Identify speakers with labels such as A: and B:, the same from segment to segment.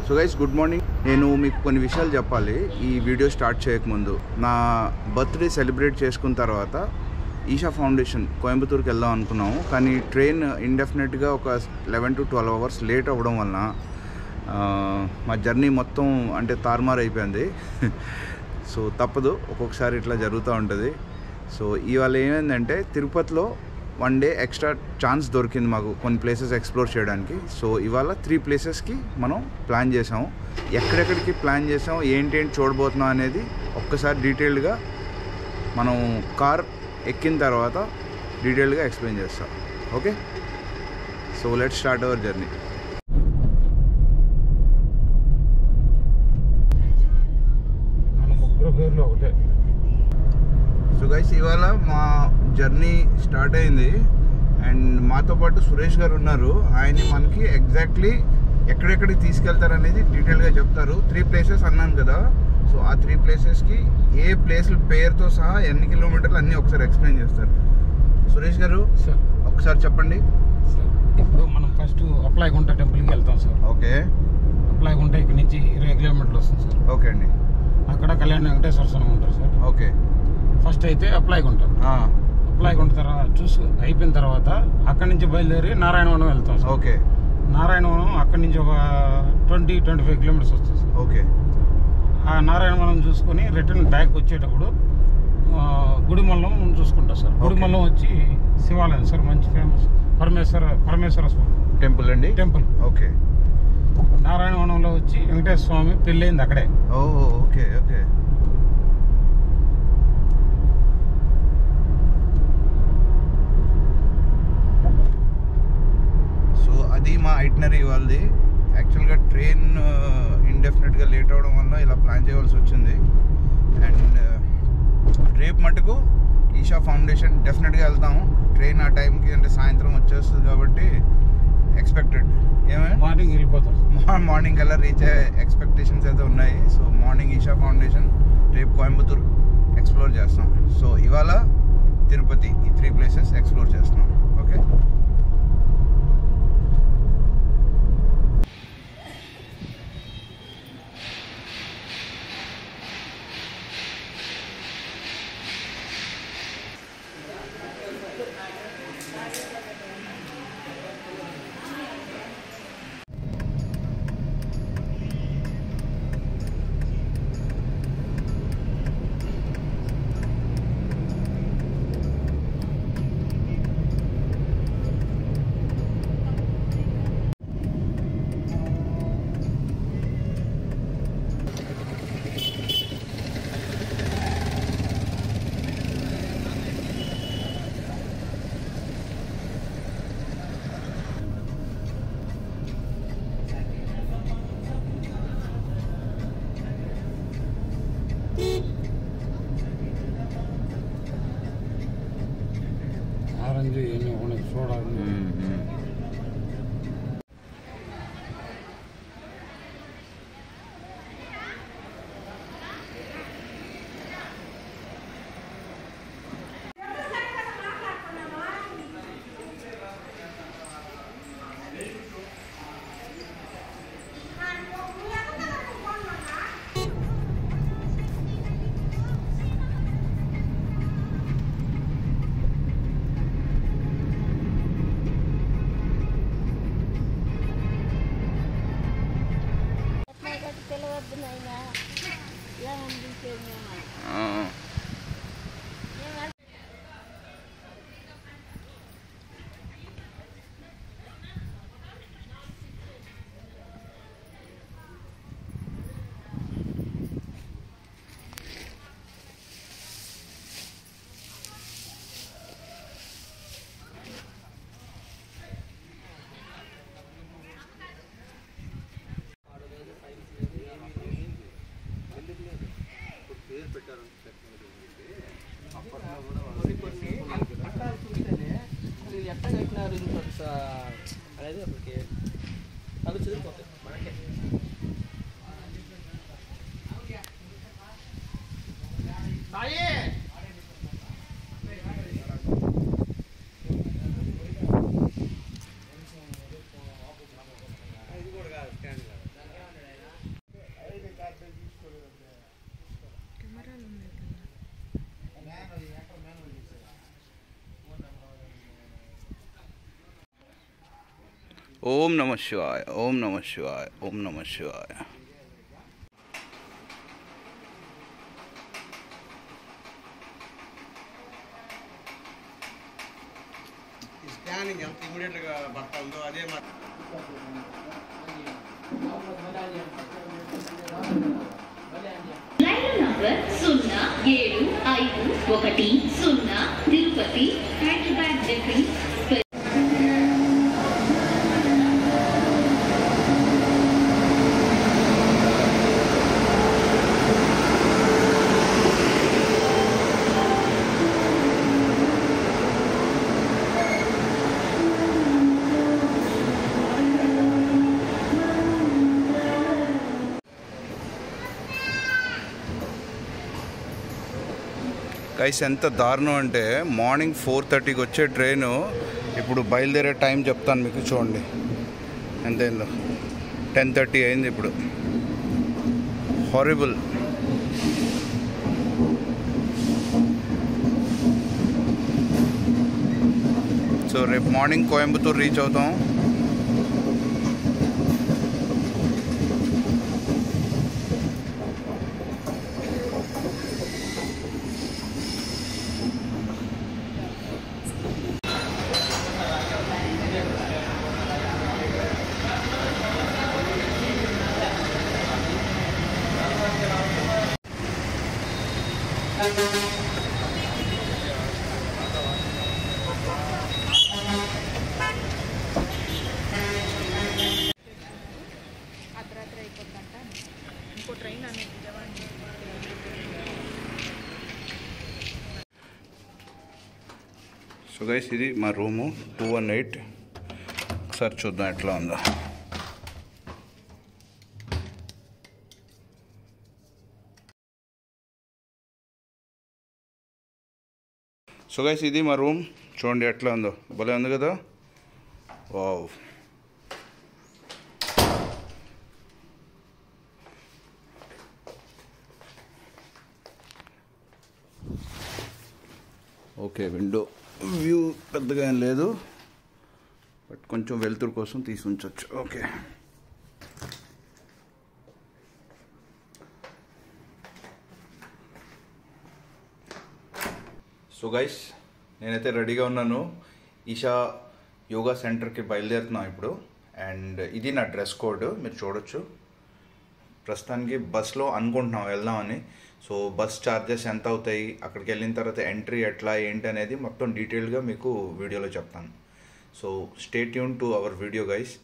A: So guys good morning. నేను మీకు కొన్ని విషయాలు చెప్పాలి ఈ వీడియో స్టార్ట్ చేయకముందు. నా బర్త్డే సెలబ్రేట్ చేసుకున్న తర్వాత ఈషా ఫౌండేషన్ కోయంబత్తూరుకి వెళ్దాం అనుకున్నాము. కానీ ట్రైన్ ఇండెఫినెట్గా ఒక 11 to 12 అవర్స్ లేట్ అవ్వడం వలన మా జర్నీ మొత్తం అంటే తారుమారు అయిపోయింది. సో తప్పదు, ఒక్కొక్కసారి ఇట్లా జరుగుతూ ఉంటుంది. సో ఇవాళ ఏమైందంటే తిరుపతిలో 1 డే ఎక్స్ట్రా ఛాన్స్ దొరికింది మాకు కొన్ని ప్లేసెస్ ఎక్స్ప్లోర్ చేయడానికి. సో ఇవాళ 3 ప్లేసెస్కి మనం ప్లాన్ చేసాము. ఎక్కడెక్కడికి ప్లాన్ చేసాం, ఏంటేంటి చూడబోతున్నాం అనేది ఒక్కసారి డీటెయిల్డ్గా మనం కార్ ఎక్కిన తర్వాత డీటెయిల్డ్గా ఎక్స్ప్లెయిన్ చేస్తాం. Okay, so let's start our journey. So guys ఇవాళ మా జర్నీ స్టార్ట్ అయింది అండ్ మాతో పాటు సురేష్ గారు ఉన్నారు. ఆయన్ని మనకి ఎగ్జాక్ట్లీ ఎక్కడెక్కడికి తీసుకెళ్తారనేది డీటెయిల్గా చెప్తారు. 3 ప్లేసెస్ అన్నాను కదా, సో ఆ 3 ప్లేసెస్కి ఏ ప్లేస్ల పేరుతో సహా ఎన్ని కిలోమీటర్లు అన్నీ ఒకసారి ఎక్స్ప్లెయిన్ చేస్తారు. సురేష్ గారు
B: సార్
A: ఒకసారి చెప్పండి.
B: సార్ ఇప్పుడు మనం ఫస్ట్ అప్లైగుంట టెంపుల్కి వెళ్తాం సార్.
A: ఓకే,
B: అప్లైగుంట ఇక్కడ నుంచి 20 కిలోమీటర్లు వస్తుంది సార్.
A: ఓకే అండి.
B: అక్కడ కళ్యాణ వెంకటేశ్వర స్వామి ఉంటారు సార్.
A: ఓకే,
B: ఫస్ట్ అయితే అప్లైగుంట తర్వాత అయిపోయిన తర్వాత అక్కడి నుంచి బయలుదేరి నారాయణవనం వెళ్తాం సార్.
A: ఓకే,
B: నారాయణవనం అక్కడి నుంచి ఒక 20-25 కిలోమీటర్స్ వస్తుంది సార్.
A: ఓకే,
B: ఆ నారాయణవనం చూసుకొని రిటర్న్ బ్యాక్ వచ్చేటప్పుడు గుడిమల్లం చూసుకుంటాం సార్. గుడిమల్లం వచ్చి శివాలయం సార్, మంచి ఫేమస్ పరమేశ్వర స్వామి
A: టెంపుల్ అండి.
B: టెంపుల్.
A: ఓకే,
B: నారాయణవనంలో వచ్చి వెంకటేశ్వర స్వామి పెళ్ళయింది అక్కడే.
A: Okay okay. సో అది మా ఐటినరీ వాళ్ళది. యాక్చువల్గా ట్రైన్ ఇండెఫినెట్గా లేట్ అవ్వడం వల్ల ఇలా ప్లాన్ చేయవలసి వచ్చింది. అండ్ రేపు మటుకు ఈషా ఫౌండేషన్ డెఫినెట్గా వెళ్తాము. ట్రైన్ ఆ టైంకి అంటే సాయంత్రం వచ్చేస్తుంది కాబట్టి ఎక్స్పెక్టెడ్
B: మార్నింగ్ వెళ్ళిపోతాం.
A: మార్నింగ్ కల్లా రీచ్ అయ్యే ఎక్స్పెక్టేషన్స్ అయితే ఉన్నాయి. సో మార్నింగ్ ఈషా ఫౌండేషన్, రేపు కోయంబత్తూరు ఎక్స్ప్లోర్ చేస్తాం. సో ఇవాళ తిరుపతి, ఈ 3 ప్లేసెస్ ఎక్స్ప్లోర్ చేస్తున్నాం. ఓకే,
B: ఆరెంజ్ ఎన్ని ఉన్నాయి చూడాలి.
C: ఎట్లా కట్టినారు అనేది అప్పటికి అవి చదివిపోతాయి మనకే. ఇది కూడా కాదు స్టాండ్ కాదు.
A: ఓం నమ శివాయ, ఓం నమ శివాయ, ఓం నమ శివాయ.
D: స్కానింగ్ ఎంత ఇమీడియట్గా పడుతుందో అదే
E: లైన్ నంబర్ 0751 తిరుపతి హైదరాబాద్ దగ్గర.
A: గైస్ ఎంత దారుణం అంటే మార్నింగ్ 4:30కి వచ్చే ట్రైను ఇప్పుడు బయలుదేరే టైం చెప్తాను మీకు, చూడండి ఎంతైందో. 10:30 అయింది ఇప్పుడు. హారిబుల్. సో రేపు మార్నింగ్ కోయంబత్తూరు రీచ్ అవుతాం.
F: అర్ధరాత్రి అయిపోతుందంట. ఇంకో ట్రైన్ అనేది విజయవాడ.
A: సో గైస్ ఇది మా రూము 218. ఒకసారి చూద్దాం ఎట్లా ఉందో. సో గైస్ ఇది మా రూమ్, చూడండి ఎట్లా ఉందో. భలే ఉంది కదా. వావ్. ఓకే, విండో వ్యూ పెద్దగా ఏం లేదు, బట్ కొంచెం వెలుతురు కోసం తీసి ఉంచవచ్చు. ఓకే. సో గైస్ నేనైతే రెడీగా ఉన్నాను. ఈషా యోగా సెంటర్కి బయలుదేరుతున్నాం ఇప్పుడు. అండ్ ఇది నా డ్రెస్ కోడ్, మీరు చూడొచ్చు. ప్రస్తుతానికి బస్లో అనుకుంటున్నాం వెళ్దామని. సో బస్ ఛార్జెస్ ఎంత అవుతాయి, అక్కడికి వెళ్ళిన తర్వాత ఎంట్రీ ఎట్లా ఏంటి అనేది మొత్తం డీటెయిల్గా మీకు వీడియోలో చెప్తాను. So stay tune to our video guys.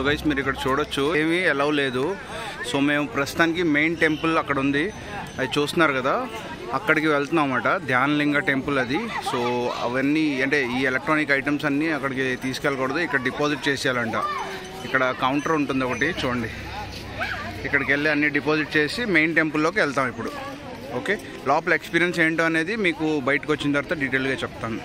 A: So guys మీరు ఇక్కడ చూడొచ్చు, ఏమీ అలౌ లేదు. సో మేము ప్రస్తుతానికి మెయిన్ టెంపుల్ అక్కడ ఉంది, అది చూస్తున్నారు కదా, అక్కడికి వెళ్తున్నాం అన్నమాట. ధ్యానలింగ టెంపుల్ అది. సో అవన్నీ అంటే ఈ ఎలక్ట్రానిక్ ఐటమ్స్ అన్నీ అక్కడికి తీసుకెళ్ళకూడదు, ఇక్కడ డిపాజిట్ చేసేయాలంట. ఇక్కడ కౌంటర్ ఉంటుంది ఒకటి చూడండి, ఇక్కడికి వెళ్ళి అన్నీ డిపాజిట్ చేసి మెయిన్ టెంపుల్లోకి వెళ్తాం ఇప్పుడు. ఓకే, లోపల ఎక్స్పీరియన్స్ ఏంటో అనేది మీకు బయటకు వచ్చిన తర్వాత డీటెయిల్గా చెప్తాను.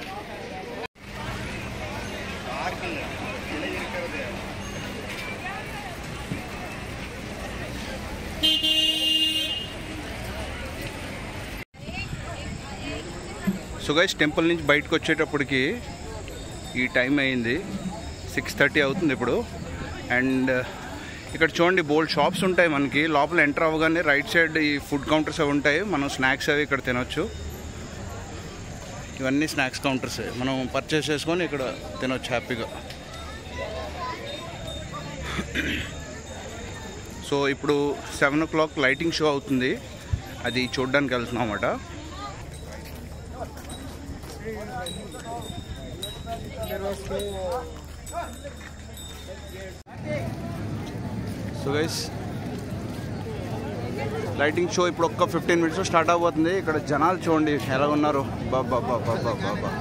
A: సో గైస్ టెంపుల్ నుంచి బయటకు వచ్చేటప్పటికి ఈ టైం అయింది, 6:30 అవుతుంది ఇప్పుడు. అండ్ ఇక్కడ చూడండి బోల్డ్ షాప్స్ ఉంటాయి మనకి. లోపల ఎంటర్ అవ్వగానే రైట్ సైడ్ ఈ ఫుడ్ కౌంటర్స్ అవి ఉంటాయి, మనం స్నాక్స్ అవి ఇక్కడ తినొచ్చు. ఇవన్నీ స్నాక్స్ కౌంటర్స్, మనం పర్చేస్ చేసుకొని ఇక్కడ తినొచ్చు హ్యాపీగా. సో ఇప్పుడు 7 o'clock లైటింగ్ షో అవుతుంది, అది చూడడానికి వెళ్తున్నాం అన్నమాట. సో గైస్ లైటింగ్ షో ఇప్పుడు ఒక్క 15 minutes స్టార్ట్ అవబోతుంది. ఇక్కడ జనాలు చూడండి ఎలా ఉన్నారు, బాబా బాబా బాబా.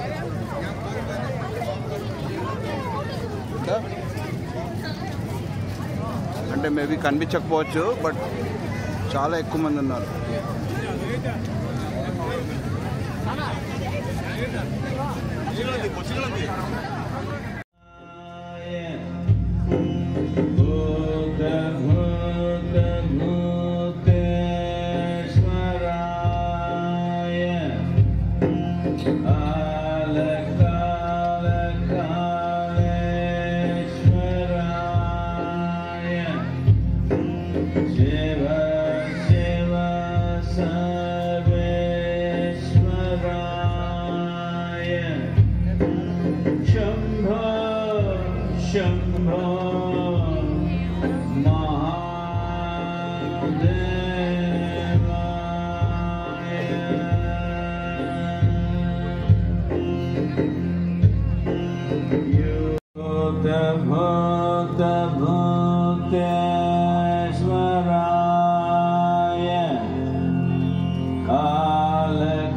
A: అంటే మేబీ కనిపించకపోవచ్చు, బట్ చాలా ఎక్కువ మంది ఉన్నారు.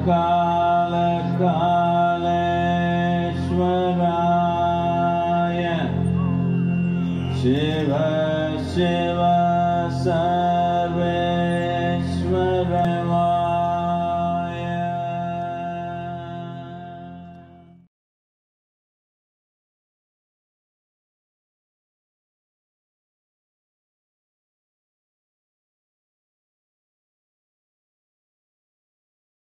G: Kala